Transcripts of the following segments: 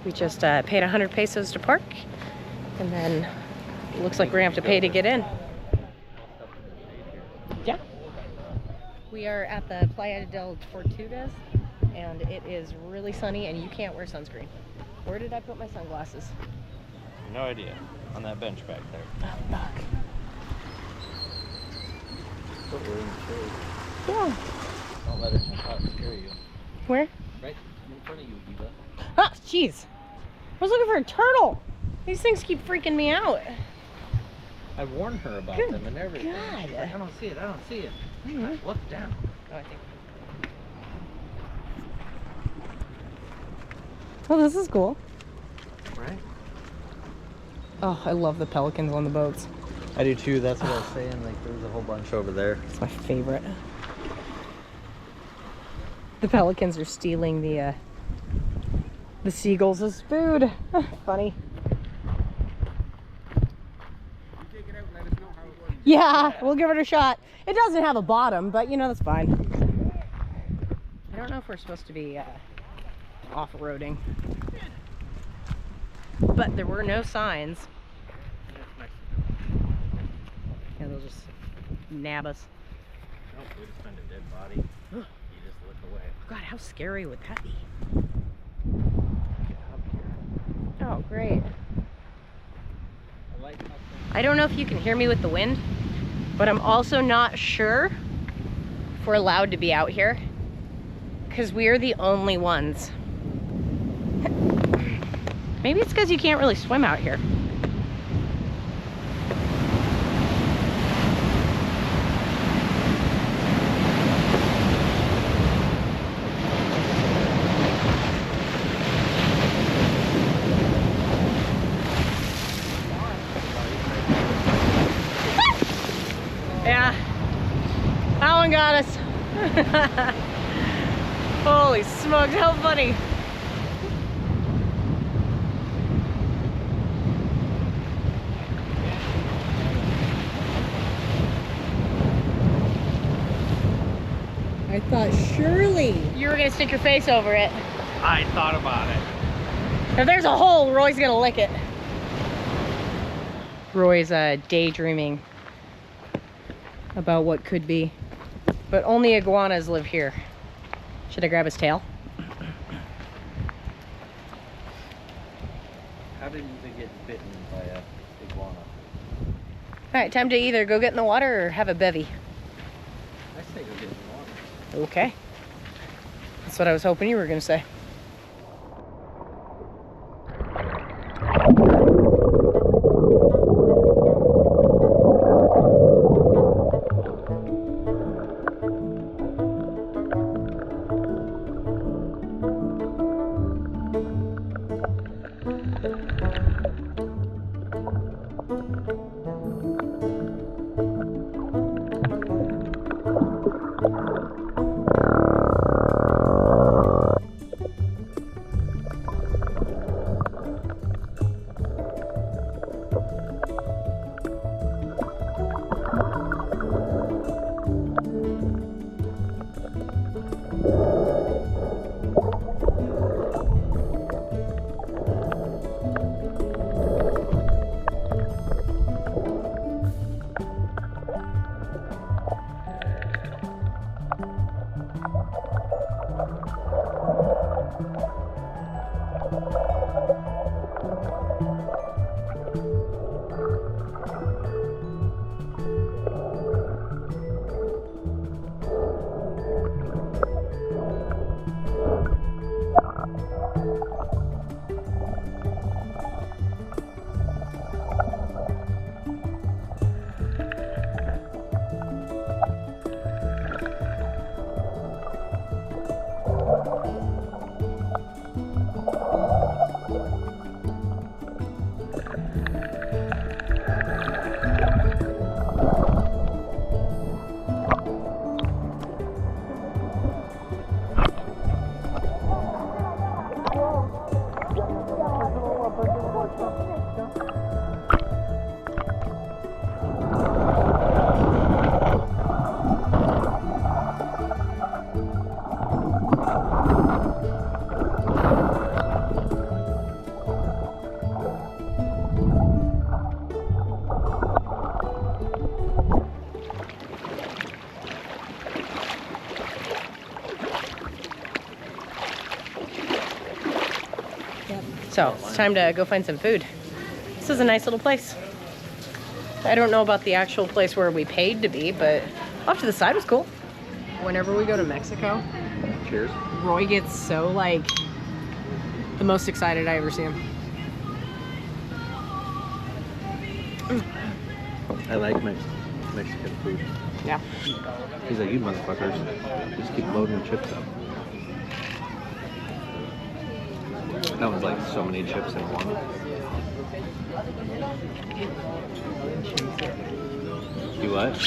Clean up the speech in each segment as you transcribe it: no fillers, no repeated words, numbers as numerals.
We just paid 100 pesos to park, and then it looks like we're gonna have to pay to get in. Yeah. We are at the Playa del Tortugas, and it is really sunny, and you can't wear sunscreen. Where did I put my sunglasses? No idea. On that bench back there. Oh, fuck. But we're in the shade. Yeah. Don't let it jump out and scare you. Where? Right in front of you, Eva. Ah, jeez. I was looking for a turtle. These things keep freaking me out. I warned her about Good them and everything. God. She's like, I don't see it. I don't see it. Mm-hmm. Look down. Oh, I think. Well, this is cool. Right? Oh, I love the pelicans on the boats. I do too. That's what I was saying. Like, there's a whole bunch over there. It's my favorite. The pelicans are stealing the seagulls as food. Funny. Yeah, we'll give it a shot. It doesn't have a bottom, but you know, that's fine. I don't know if we're supposed to be off-roading, but there were no signs. Yeah, they'll just nab us. Nope, we just found a dead body. You just look away. God, how scary would that be? Get up here. Oh, great. I like how I don't know if you can hear me with the wind, but I'm also not sure if we're allowed to be out here because we're the only ones. Maybe it's because you can't really swim out here. Yeah, that one got us. Holy smokes, how funny. I thought surely you were gonna stick your face over it. I thought about it. If there's a hole, Roy's gonna lick it. Roy's daydreaming about what could be, but only iguanas live here. Should I grab his tail? How did they get bitten by a iguana? All right, time to either go get in the water or have a bevy. I say go get in the water. Okay. That's what I was hoping you were gonna say. So it's time to go find some food. This is a nice little place. I don't know about the actual place where we paid to be, but off to the side was cool. Whenever we go to Mexico, Cheers. Roy gets so like the most excited I ever see him. I like Mexican food. Yeah. He's like, you motherfuckers, just keep loading the chips up. That was like so many chips in one. You what?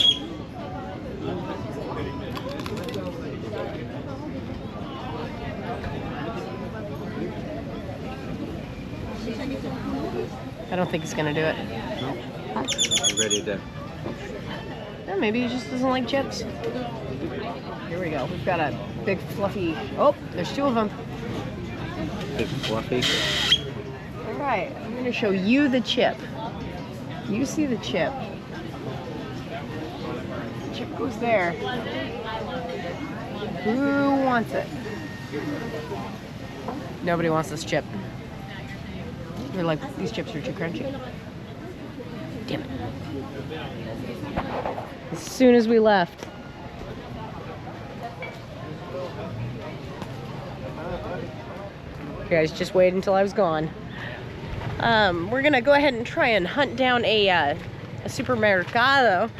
I don't think he's gonna do it. No. I'm ready to. Yeah, maybe he just doesn't like chips. Here we go. We've got a big fluffy. Oh, there's two of them. Big fluffy. All right, I'm gonna show you the chip. You see the chip. The chip goes there. Who wants it? Nobody wants this chip. They're like, these chips are too crunchy. Damn it. As soon as we left. You guys just wait until I was gone. We're gonna go ahead and try and hunt down a supermercado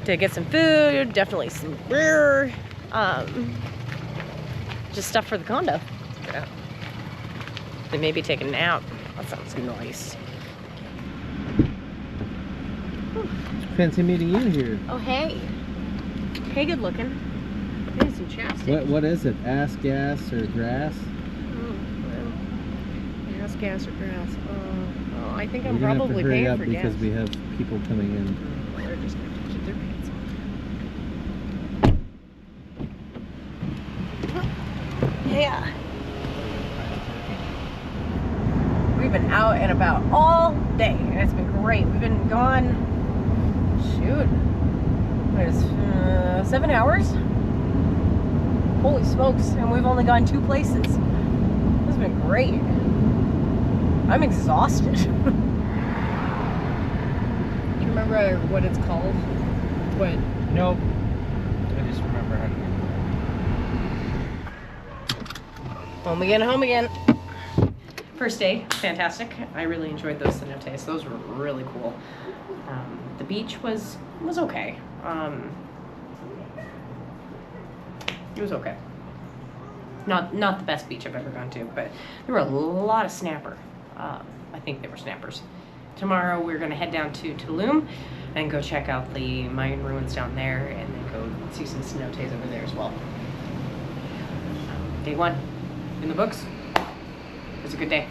to get some food, definitely some beer, just stuff for the condo. Yeah. They maybe take a nap. That sounds nice. Fancy meeting you here. Oh, hey. Hey, good looking. I need some chapstick. What is it? Ass, gas, or grass? Ass, gas, or grass? Oh, I think I'm We're gonna probably have to hurry paying up for because gas. we have people coming in. They're just going to keep their pants on. Yeah. We've been out and about all day, and it's been great. We've been gone, shoot, what is 7 hours? Holy smokes, and we've only gone 2 places. This has been great. I'm exhausted. Do you remember what it's called? What? Nope. I just remember how to. Home again, home again. First day, fantastic. I really enjoyed those cenotes. Those were really cool. The beach was okay. It was okay. Not the best beach I've ever gone to, but there were a lot of snapper. I think they were snappers. Tomorrow we're gonna head down to Tulum and go check out the Mayan ruins down there, and then go see some cenotes over there as well. Day 1 in the books. It was a good day.